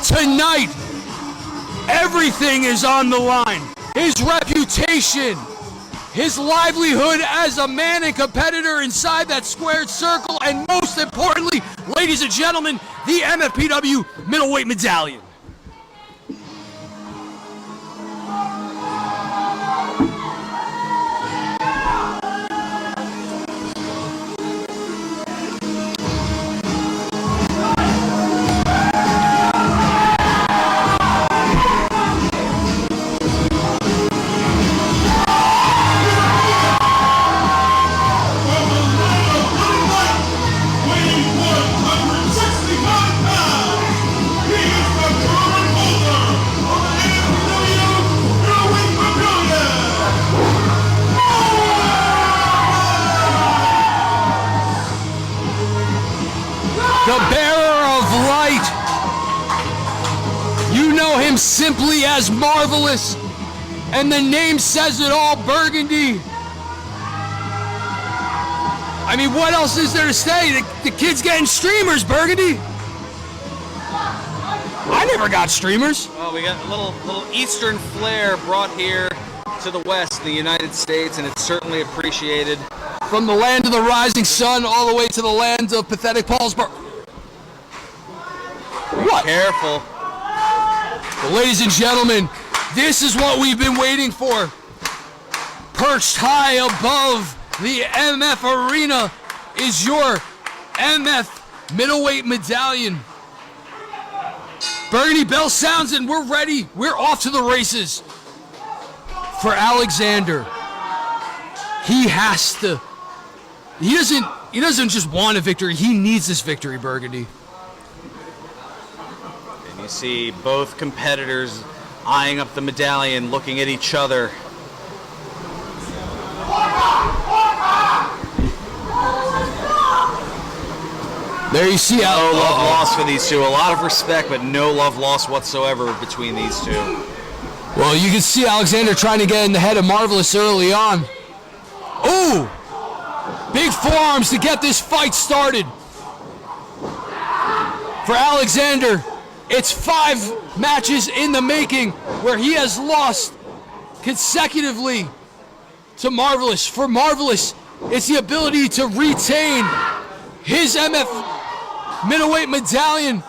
tonight, everything is on the line. His reputation, his livelihood as a man and competitor inside that squared circle, and most importantly, ladies and gentlemen, the MFPW Middleweight Medallion. The bearer of light. You know him simply as Marvelous, and the name says it all, Burgundy. I mean, what else is there to say? The kid's getting streamers, Burgundy. I never got streamers. Well, we got a little Eastern flair brought here to the West, the United States, and it's certainly appreciated. From the land of the rising sun all the way to the land of pathetic Paulsboro. What? Careful. Well, ladies and gentlemen, this is what we've been waiting for. Perched high above the MF arena is your MF Middleweight Medallion. Burgundy bell sounds and we're ready. We're off to the races. For Alexander, he has to. He doesn't just want a victory. He needs this victory, Burgundy. And you see both competitors eyeing up the medallion, looking at each other. There you see no love lost for these two. A lot of respect, but no love lost whatsoever between these two. Well, you can see Alexander trying to get in the head of Marvelous early on. Ooh! Big forearms to get this fight started. For Alexander, it's 5 matches in the making where he has lost consecutively to Marvelous. For Marvelous, it's the ability to retain his MF Middleweight Medallion.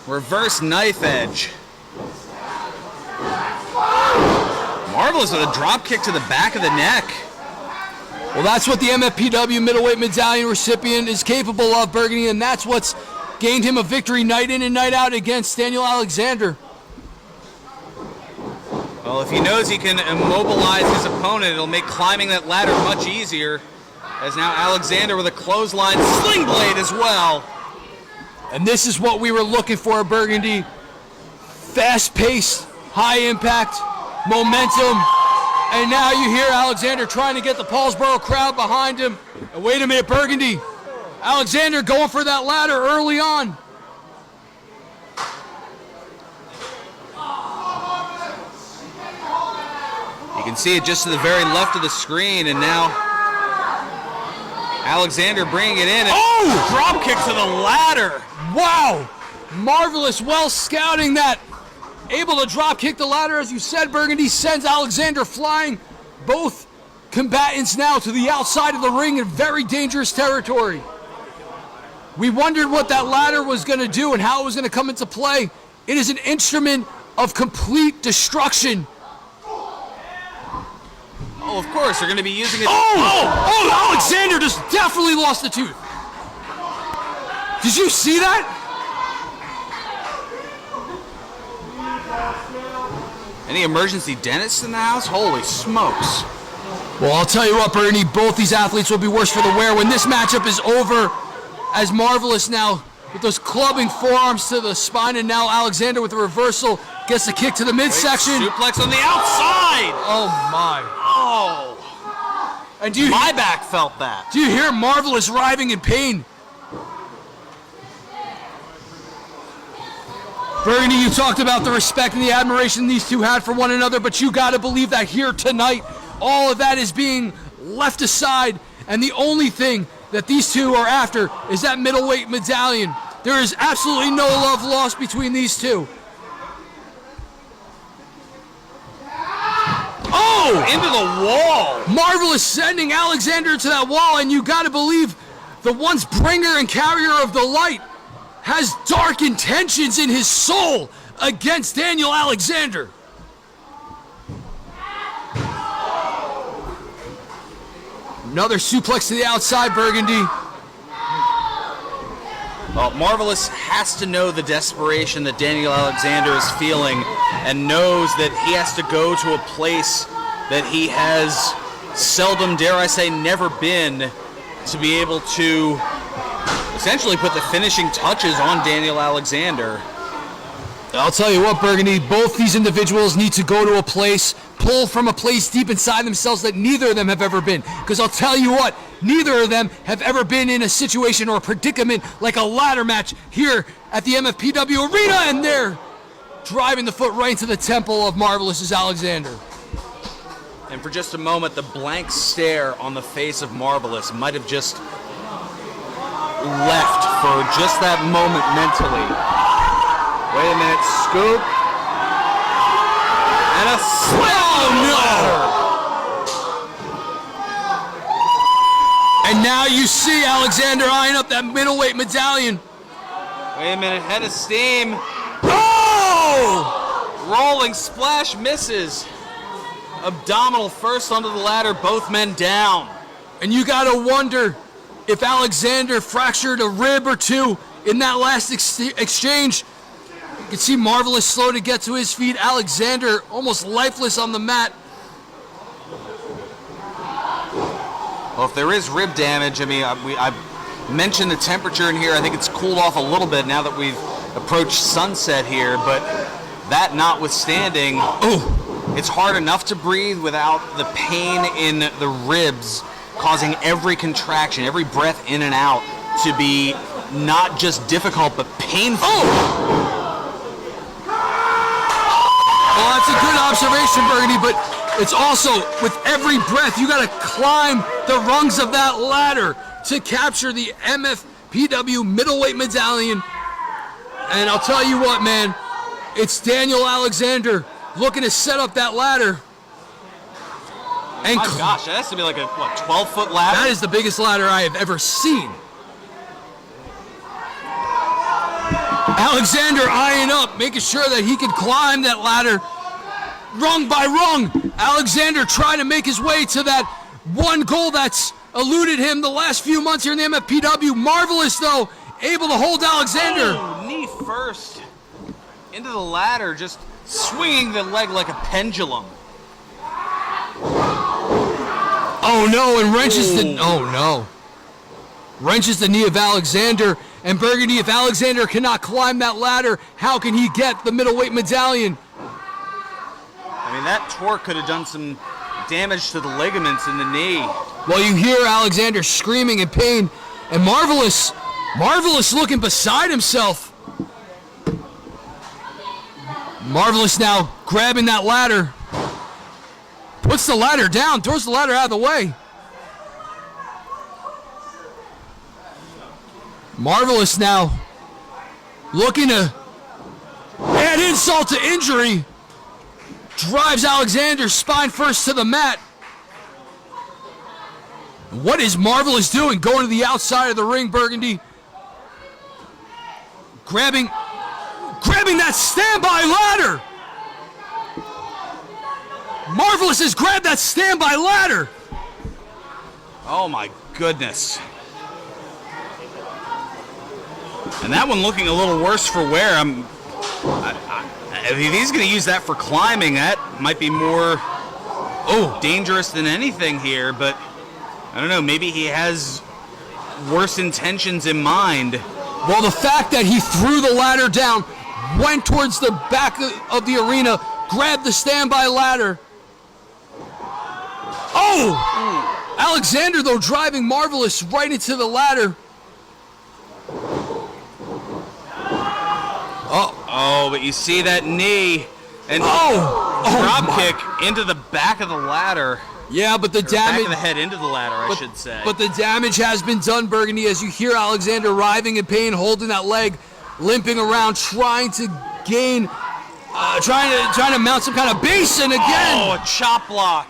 Reverse knife edge. Marvelous with a drop kick to the back of the neck. Well, that's what the MFPW Middleweight Medallion recipient is capable of, Burgundy, and that's what's gained him a victory night in and night out against Daniel Alexander. Well, if he knows he can immobilize his opponent, it'll make climbing that ladder much easier. As now Alexander with a clothesline sling blade as well. And this is what we were looking for, Burgundy. Fast-paced, high-impact, momentum. And now you hear Alexander trying to get the Paulsboro crowd behind him. And wait a minute, Burgundy. Alexander going for that ladder early on. You can see it just to the very left of the screen, and now Alexander bringing it in. Oh! Drop kick to the ladder. Wow! Marvelous, well scouting that. Able to drop kick the ladder, as you said, Burgundy sends Alexander flying. Both combatants now to the outside of the ring in very dangerous territory. We wondered what that ladder was going to do and how it was going to come into play. It is an instrument of complete destruction. Oh, of course, they're going to be using it. Oh, Alexander just definitely lost a tooth. Did you see that? Any emergency dentists in the house? Holy smokes. Well, I'll tell you what, Bernie, both these athletes will be worse for the wear when this matchup is over, as Marvelous now with those clubbing forearms to the spine, and now Alexander with the reversal gets the kick to the midsection. Suplex on the outside. Oh, my. Oh. And do you, my back felt that. Do you hear Marvelous writhing in pain? Bernie, you talked about the respect and the admiration these two had for one another, but you got to believe that here tonight, all of that is being left aside, and the only thing that these two are after is that middleweight medallion. There is absolutely no love lost between these two. Oh! Into the wall! Marvelous sending Alexander to that wall, and you gotta believe the once bringer and carrier of the light has dark intentions in his soul against Daniel Alexander. Another suplex to the outside, Burgundy. Well, Marvelous has to know the desperation that Daniel Alexander is feeling and knows that he has to go to a place that he has seldom, dare I say, never been, to be able to essentially put the finishing touches on Daniel Alexander. I'll tell you what, Burgundy, both these individuals need to go to a place, pull from a place deep inside themselves that neither of them have ever been. Because I'll tell you what, neither of them have ever been in a situation or a predicament like a ladder match here at the MFPW arena, and they're driving the foot right into the temple of Marvelous's Alexander. And for just a moment, the blank stare on the face of Marvelous might have just left for just that moment mentally. Wait a minute, scoop. And a slam! Oh, no! And now you see Alexander eyeing up that middleweight medallion. Wait a minute, head of steam. Oh! Rolling splash misses. Abdominal first onto the ladder, both men down. And you gotta wonder if Alexander fractured a rib or two in that last exchange. You can see Marvelous slow to get to his feet. Alexander almost lifeless on the mat. Well, if there is rib damage, I mean, I mentioned the temperature in here. I think it's cooled off a little bit now that we've approached sunset here, but that notwithstanding, it's hard enough to breathe without the pain in the ribs causing every contraction, every breath in and out to be not just difficult, but painful. Well, that's a good observation, Burgundy, but it's also, with every breath, you gotta climb the rungs of that ladder to capture the MFPW middleweight medallion. And I'll tell you what, man, it's Daniel Alexander looking to set up that ladder. And my gosh, that has to be like a, 12-foot ladder? That is the biggest ladder I have ever seen. Alexander eyeing up, making sure that he could climb that ladder rung by rung. Alexander trying to make his way to that one goal that's eluded him the last few months here in the MFPW. Marvelous, though, able to hold Alexander. Oh, knee first into the ladder, just swinging the leg like a pendulum. Oh no, and wrenches wrenches the knee of Alexander. And Burgundy, if Alexander cannot climb that ladder, how can he get the middleweight medallion? I mean, that torque could have done some damage to the ligaments in the knee. Well, you hear Alexander screaming in pain, and Marvelous looking beside himself. Marvelous now grabbing that ladder. Puts the ladder down, throws the ladder out of the way. Marvelous now looking to add insult to injury. Drives Alexander spine first to the mat. What is Marvelous doing? Going to the outside of the ring, Burgundy. Grabbing that standby ladder. Marvelous has grabbed that standby ladder. Oh my goodness. And that one looking a little worse for wear. If he's going to use that for climbing, that might be more dangerous than anything here. But I don't know, maybe he has worse intentions in mind. Well, the fact that he threw the ladder down, went towards the back of the arena, grabbed the standby ladder. Oh! Alexander, though, driving Marvelous right into the ladder. Oh, but you see that knee, and drop kick into the back of the ladder. Yeah, but the damage... Back of the head into the ladder, I should say. But the damage has been done, Burgundy, as you hear Alexander writhing in pain, holding that leg, limping around, trying to gain... trying to mount some kind of base, and again... Oh, a chop block.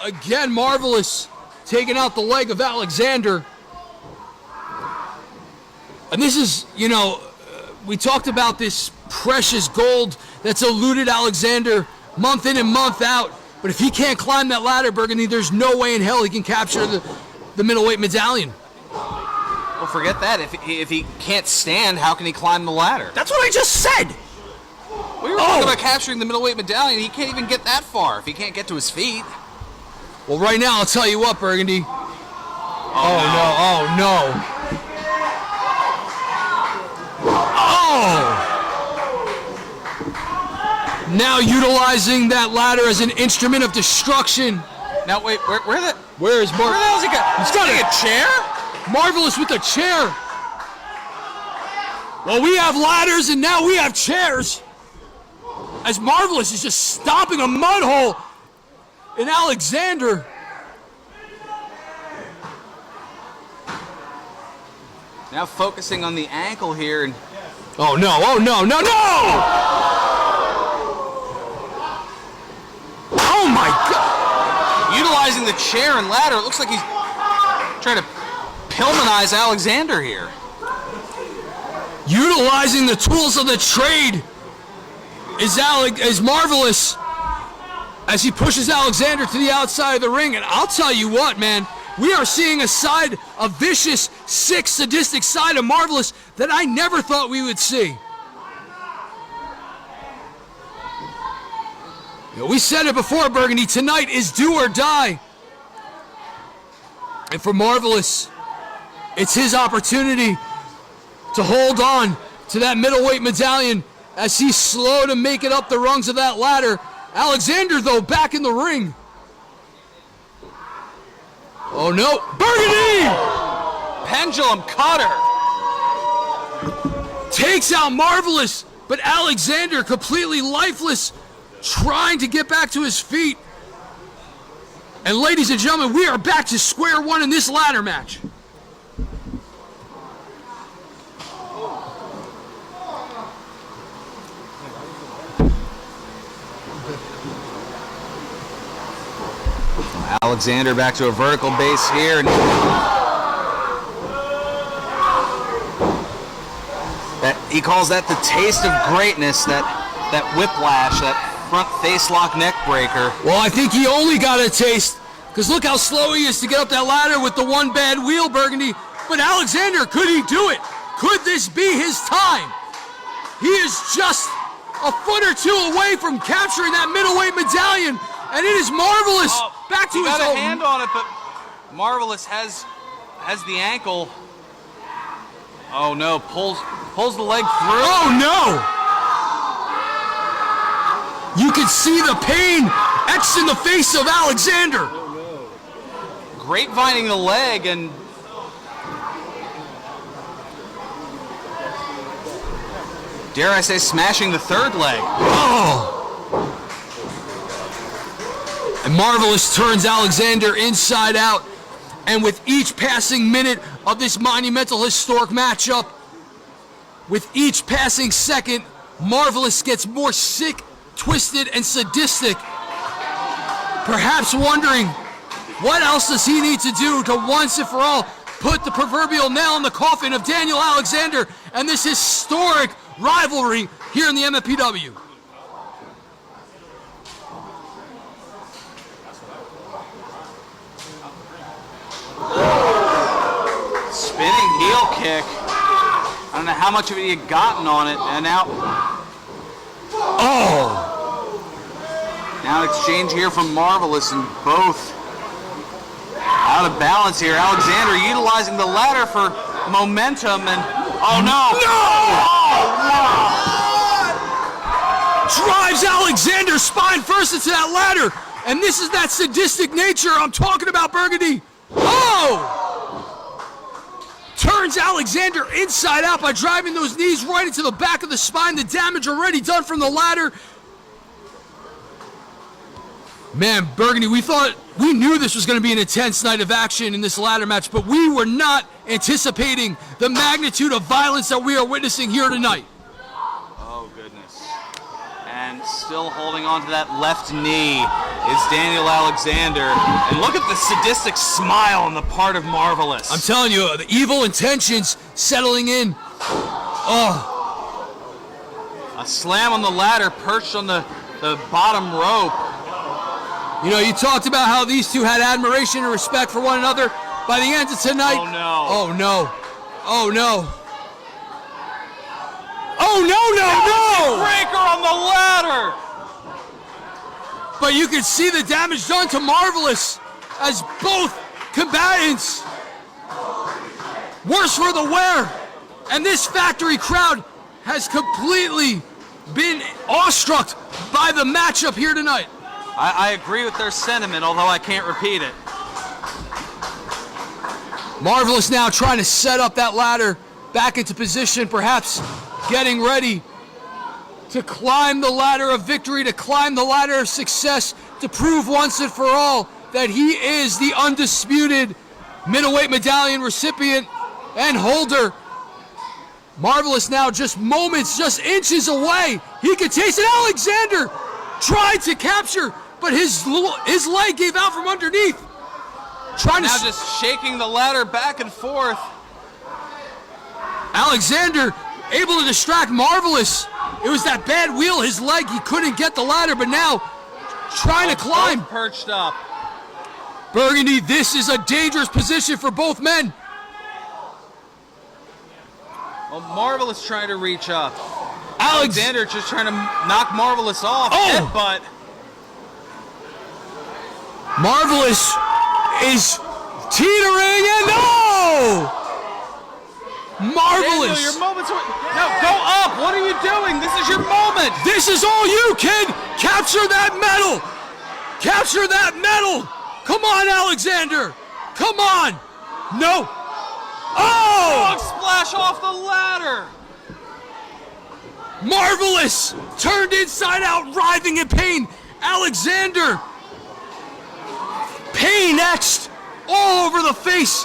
Again, Marvelous taking out the leg of Alexander. And this is, you know, we talked about this precious gold that's eluded Alexander month in and month out. But if he can't climb that ladder, Burgundy, there's no way in hell he can capture the middleweight medallion. Well, forget that. If he can't stand, how can he climb the ladder? That's what I just said. We were talking about capturing the middleweight medallion. He can't even get that far if he can't get to his feet. Well, right now, I'll tell you what, Burgundy. Oh, no. Now utilizing that ladder as an instrument of destruction. Now, wait, where is Marvelous? Where the hell is he got? He's got a chair? Marvelous with the chair. Well, we have ladders and now we have chairs. As Marvelous is just stomping a mud hole in Alexander. Now focusing on the ankle here. And oh, no. Oh, my God. Utilizing the chair and ladder, it looks like he's trying to Pillmanize Alexander here. Utilizing the tools of the trade is Marvelous as he pushes Alexander to the outside of the ring. And I'll tell you what, man, we are seeing a vicious, sick, sadistic side of Marvelous that I never thought we would see. You know, we said it before, Burgundy, tonight is do or die. And for Marvelous, it's his opportunity to hold on to that middleweight medallion as he's slow to make it up the rungs of that ladder. Alexander, though, back in the ring. Oh, no. Burgundy! Pendulum cutter. Takes out Marvelous, but Alexander completely lifeless, trying to get back to his feet. And ladies and gentlemen, we are back to square one in this ladder match. Alexander back to a vertical base here. And he calls that the taste of greatness, that whiplash, that front face lock neck breaker. Well, I think he only got a taste, because look how slow he is to get up that ladder with the one bad wheel, Burgundy. But Alexander, could he do it? Could this be his time? He is just a foot or two away from capturing that middleweight medallion, and it is Marvelous back to his own. He got a hand on it, but Marvelous has the ankle. Oh no, pulls the leg through. Oh no! You can see the pain etched in the face of Alexander. Grapevining the leg and dare I say smashing the third leg. Oh! And Marvelous turns Alexander inside out. And with each passing minute of this monumental historic matchup, with each passing second, Marvelous gets more sick, twisted, and sadistic. Perhaps wondering, what else does he need to do to once and for all put the proverbial nail in the coffin of Daniel Alexander and this historic rivalry here in the MFPW? Spinning heel kick. I don't know how much of it he had gotten on it, and now. Oh! Now an exchange here from Marvelous, and both out of balance here. Alexander utilizing the ladder for momentum, and oh no! No! Drives Alexander's spine first into that ladder, and this is that sadistic nature I'm talking about, Burgundy. Oh! Turns Alexander inside out by driving those knees right into the back of the spine. The damage already done from the ladder. Man, Burgundy, we knew this was going to be an intense night of action in this ladder match, but we were not anticipating the magnitude of violence that we are witnessing here tonight. Oh, goodness. And still holding on to that left knee is Daniel Alexander. And look at the sadistic smile on the part of Marvelous. I'm telling you, the evil intentions settling in. Oh. A slam on the ladder, perched on the bottom rope. You know, you talked about how these two had admiration and respect for one another. By the end of tonight... Oh, no. Oh, no. Oh, no. Oh, no! Breaker on the ladder! But you can see the damage done to Marvelous as both combatants. Worse for the wear. And this factory crowd has completely been awestruck by the matchup here tonight. I agree with their sentiment, although I can't repeat it. Marvelous now trying to set up that ladder back into position, perhaps getting ready to climb the ladder of victory, to climb the ladder of success, to prove once and for all that he is the undisputed middleweight medallion recipient and holder. Marvelous now just moments, just inches away. He could taste it. Alexander tried to capture, but his leg gave out from underneath. Trying now to just shaking the ladder back and forth. Alexander able to distract Marvelous. It was that bad wheel, his leg, he couldn't get the ladder, but now trying to climb. Both perched up. Burgundy, this is a dangerous position for both men. Well, Marvelous trying to reach up. Alexander just trying to knock Marvelous off. Oh! Headbutt. Marvelous is teetering and no! Marvelous! Daniel, your moment's... No, go up! What are you doing? This is your moment! This is all you, kid! Capture that medal! Capture that medal! Come on, Alexander! Come on! No! Oh! Frog splash off the ladder! Marvelous! Turned inside out, writhing in pain. Alexander! Pain etched all over the face.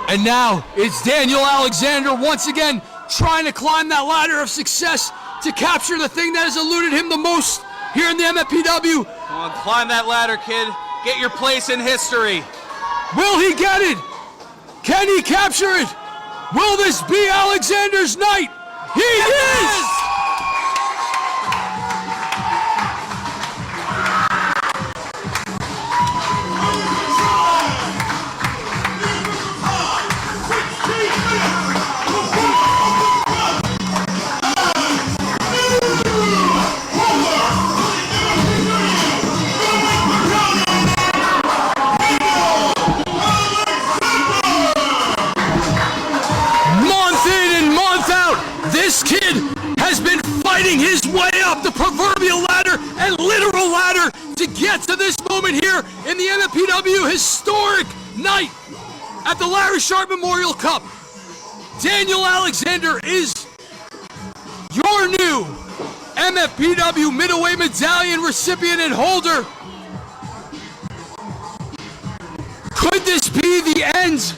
And now it's Daniel Alexander once again trying to climb that ladder of success to capture the thing that has eluded him the most here in the MFPW. Come on, climb that ladder, kid. Get your place in history. Will he get it? Can he capture it? Will this be Alexander's night? He is! This kid has been fighting his way up the proverbial ladder and literal ladder to get to this moment here in the MFPW historic night at the Larry Sharp Memorial Cup. Daniel Alexander is your new MFPW middleweight medallion recipient and holder. Could this be the end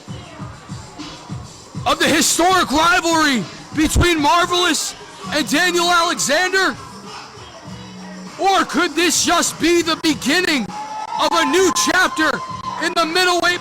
of the historic rivalry between Marvelous and Daniel Alexander? Or could this just be the beginning of a new chapter in the middleweight